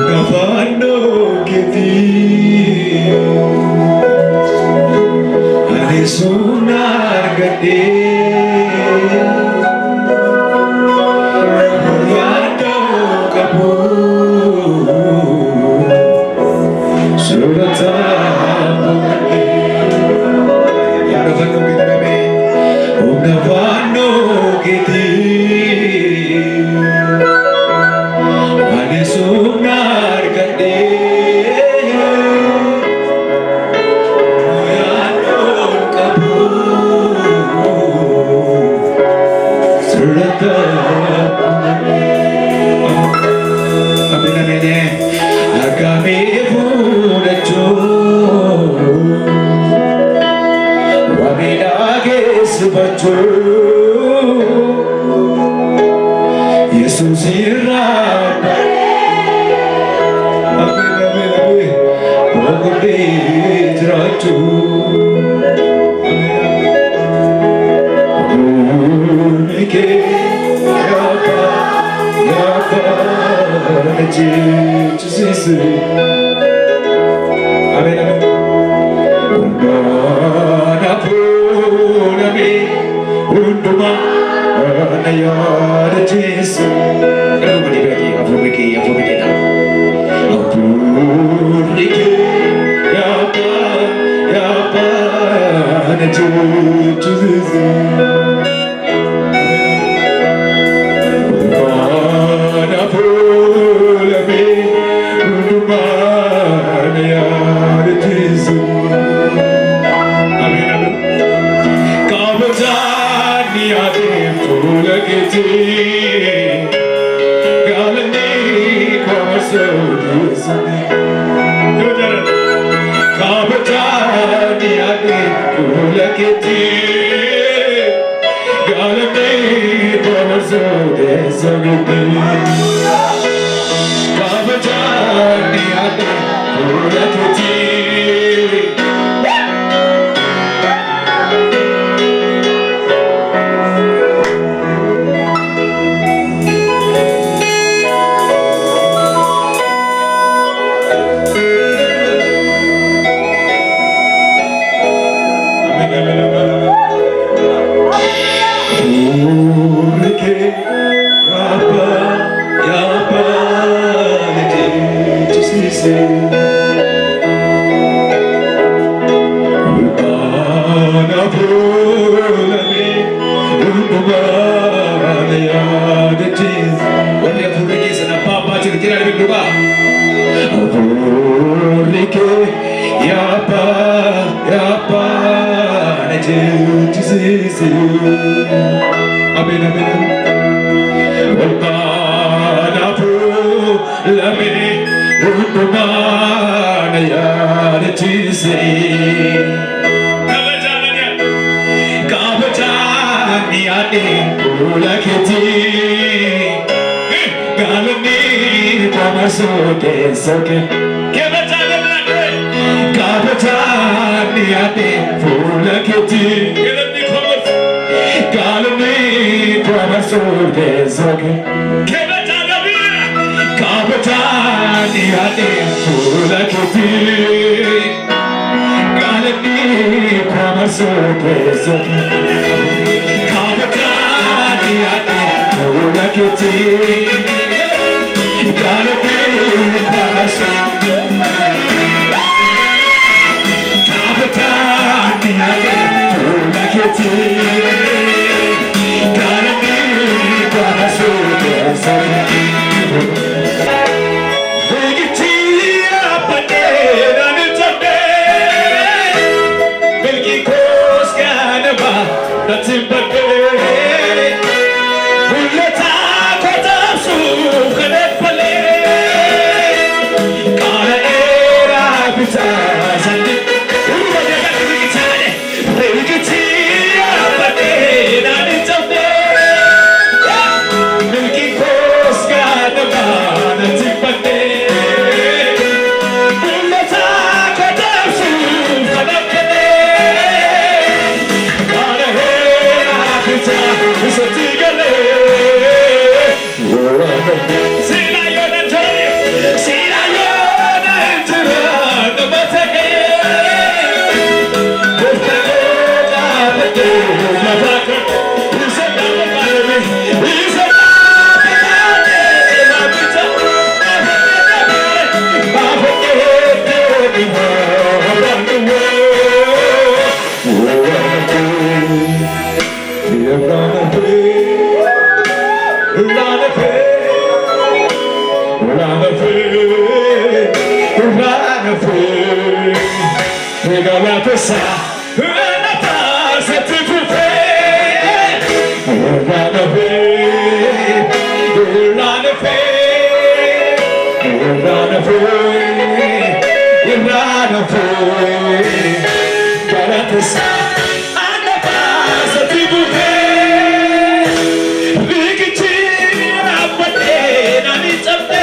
Nafano kiti Ane sunar gade Murado kabu Surata Nafano kiti bebe Nafano kiti Sunar gade Muyanon kabu Surata Amin amin Agami funacho Wamidage subacho Yesus irapa Raju Nike Yapa Jesus Amen amen Undana Purami Unduma Anayara Jesus Everybody bagi Apu bagi Apu Nike Yapa Jesus Undana Purami Unduma Anayara Jesus Amen amen Kabajani ade pulagiti Galani kwaso disane Kabajani ade pulagiti Galani kwaso disane Kabajani ade pulagiti Amen amen Walbana pulame Undumana yaratise Kabajani ade pulakiti Galani pamasote soke Kabajani ade pulakiti Galani pamasote soke Kabajani ade pulakiti Galani pamasote soke Kabajani ade pulakiti Galani pamasote Kabajani ade pulakiti Nothing but Milky Coast Galatasa, Renata, Tifufe, Run away, run away, run away, run away, Galatasa, Anapasa, Tifufe, Rikichi, Rapate, Nanitampe.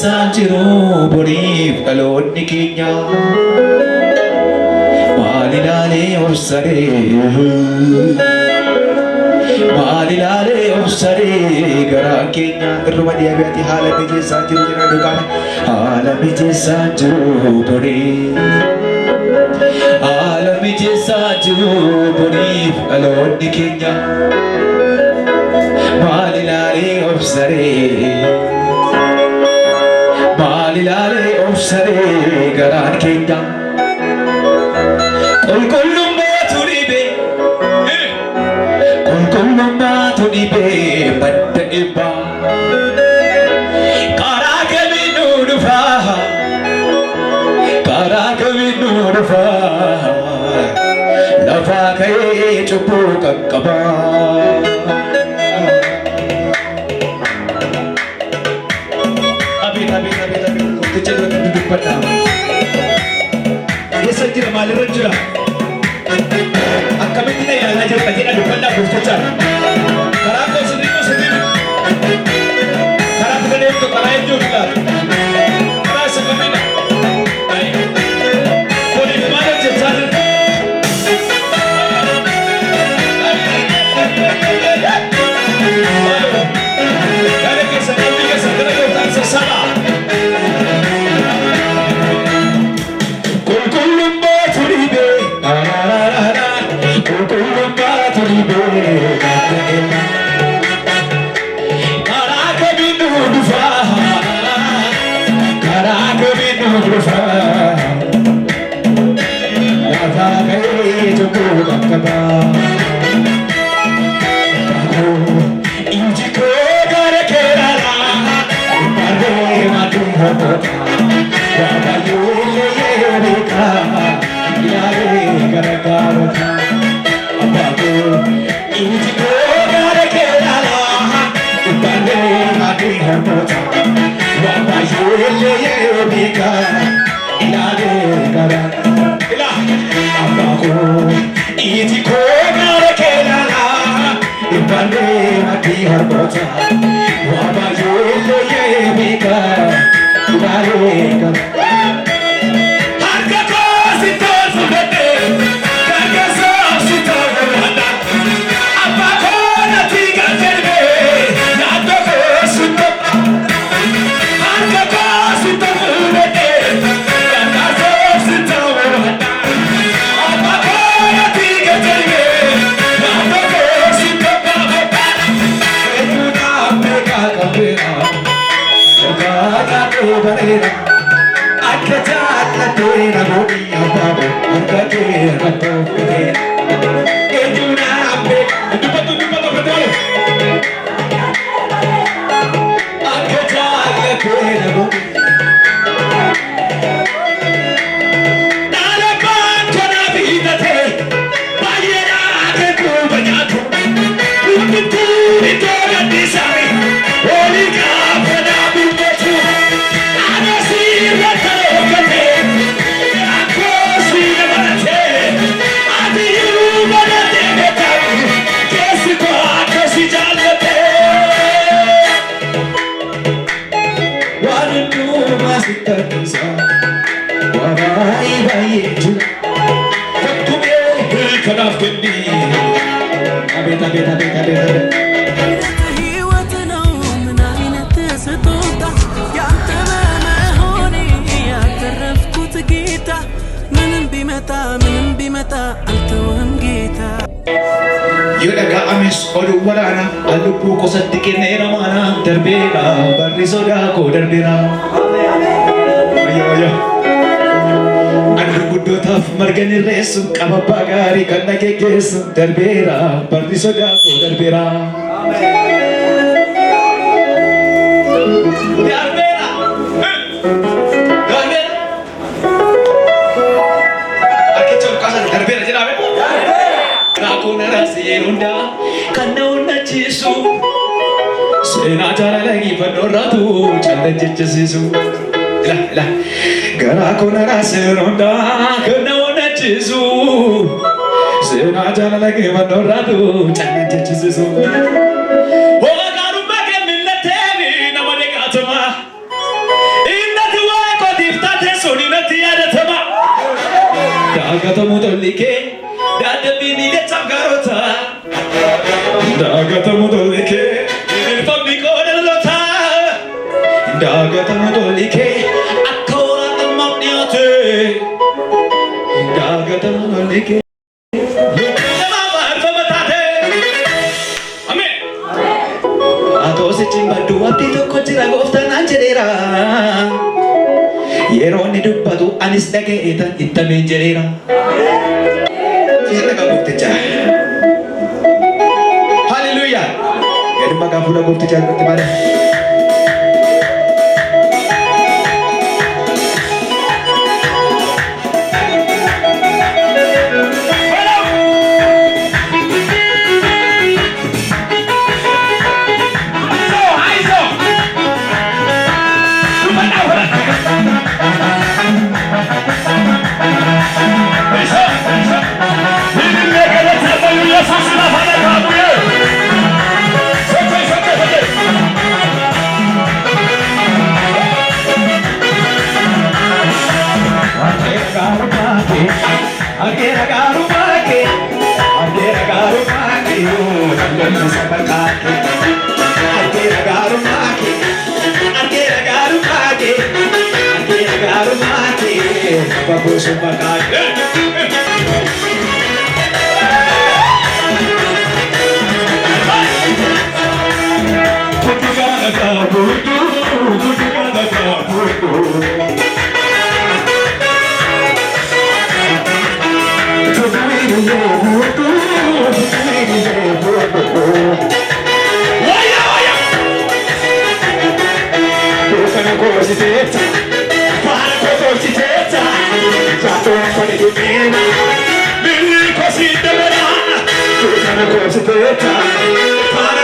Sanjiro boriif dhaloonni keenya maal ilaalee obsaree garaan keenya irruma deebi'ati haala mijeessaa jiru jira dhugaame haala mijeessaa jiru borii haala mijeessaa jiru boriif dhaloonni keenya maal ilaalee obsaree Malilale obsare garan kenya Kolkolumba turibe Kolkolumba turibe Badda ibba Karagami nurufa Karagami nurufa Lafa kaya chupu kakaba Yesa jira maalirra jira akkamitti na yaalaa jirta jedha dubbannaa gooftichaa karaa koo sirriitu karaa bira deemtu karaa eenyuutu laata karaa isa kamiidha kuniif maal hojjechaa jirta yaada keessa qalbii keessa gara gooftaan sassaabaa Kulumba turibe, harmoota waan baay'ee beeka ilaalee gara abbaa koo iti koo gaara kee laala ibbaalee maddii harmoota waan baay'ee beeka ilaalee gara. Akka jaallatee namoonni abbaabu akka keerratooftee eenyuun hambee akka jaallatee namoonni dhaalabaan kanaaf hiitatee baay'eedhaa kan duuba nyaatu hundittuu iddoo gadhiisame olii gaafanaa bilbeetu. Kanaaf kenni abet abet abet abet abet ህይወት ነው ምን አይነት ስጦታ ያንተ በመሆኔ ያተረፍኩት ጌታ ምንም ቢመጣ አልተውህም ጌታ yoo dhaga'ames oduu waraana lubbuu kosatti kenneera maana darbeera barri sodaa koo darbeera gurguddootaaf marga nirreessu qababbaa gaarii kan dhageeggeessu darbeera barri sodaa koo darbeera. Darbeera jedhame. Raakuu naraas yeroo hundaa kan na onnachiisu seenaa jaalala giifannoo irraatu callee jechisiisu. Garaa koo naraas yeroo hundaa kan na onnachiisu seenaa jaalala giifannoo irraatu callee jechisiisu. Hoogaarummaa kee mil'atee nama deeqatama innati waa'ee kootiif taatee sun innatti yaadatama. Daagatamu tolli kee dadhabbiin hidhechaaf gaarota daagatamu tolli kee ilfamni qoodallota daagatamu tolli kee akka horaa dhammaaf dhiyaate daagatamu tolli kee namaaf arfama taate ameen. Atoo sichiin badduu abdii tokko jira gooftaan jedheera yeroo inni dubbatu anis dhaga'eetan ittameen jedheera. Hallelujah. Gadi maqaa fuula gooftichaa irratti malee. Para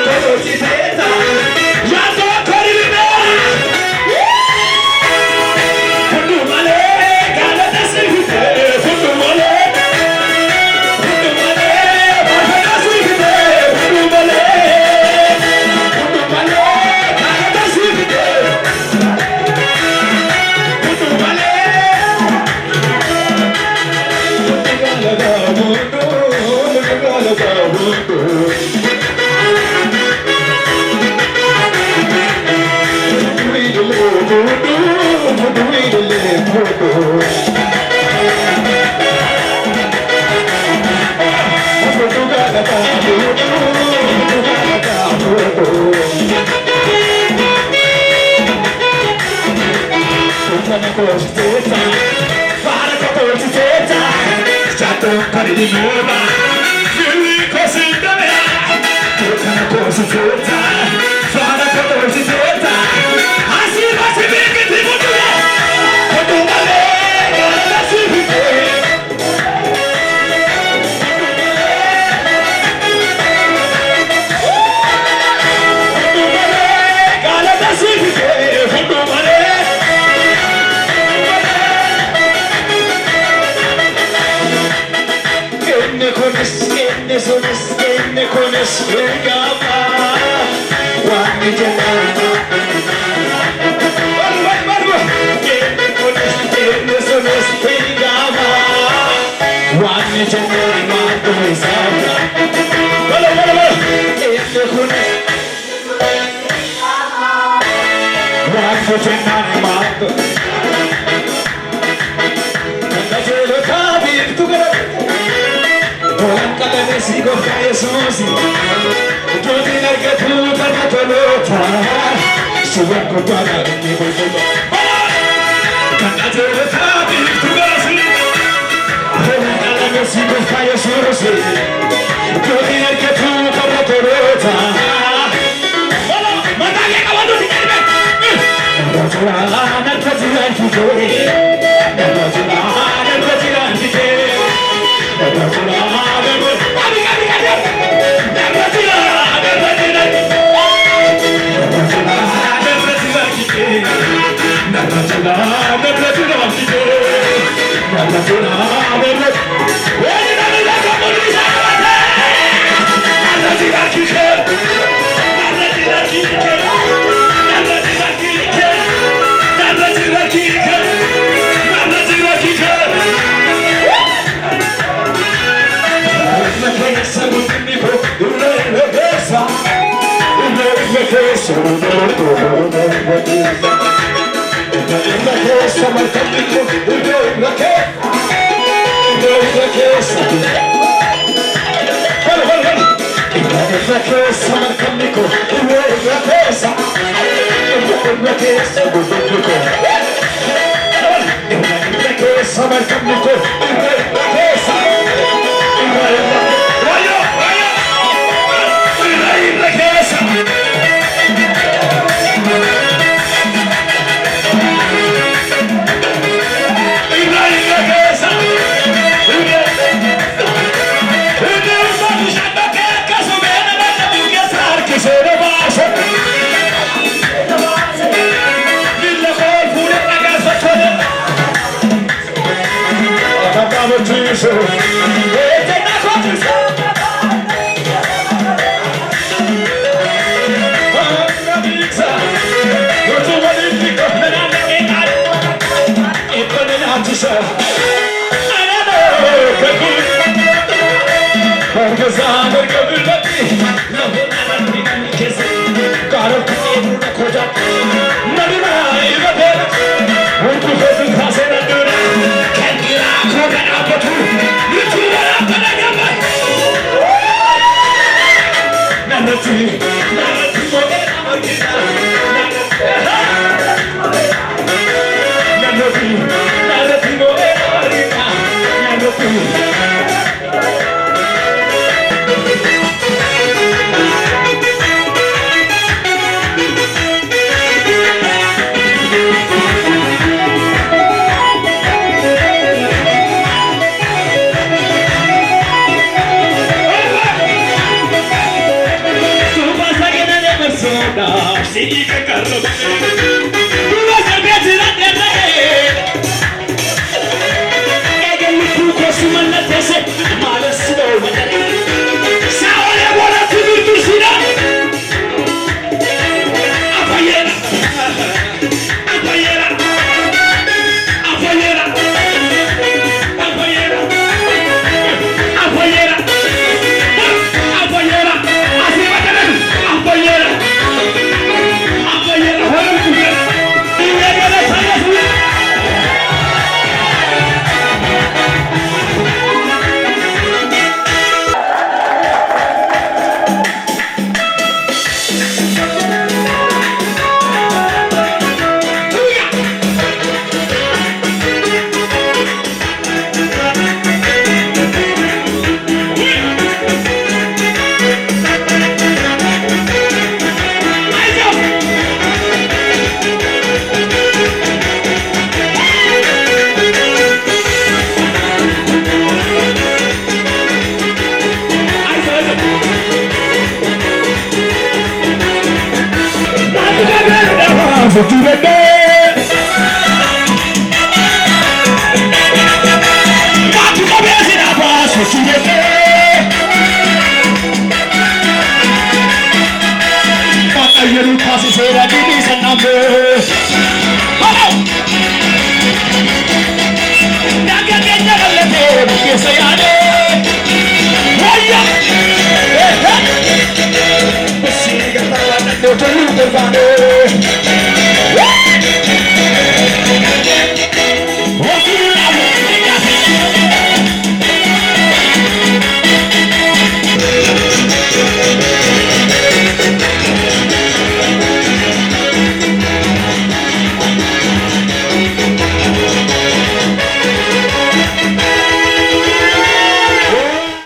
Apoyera, Africa,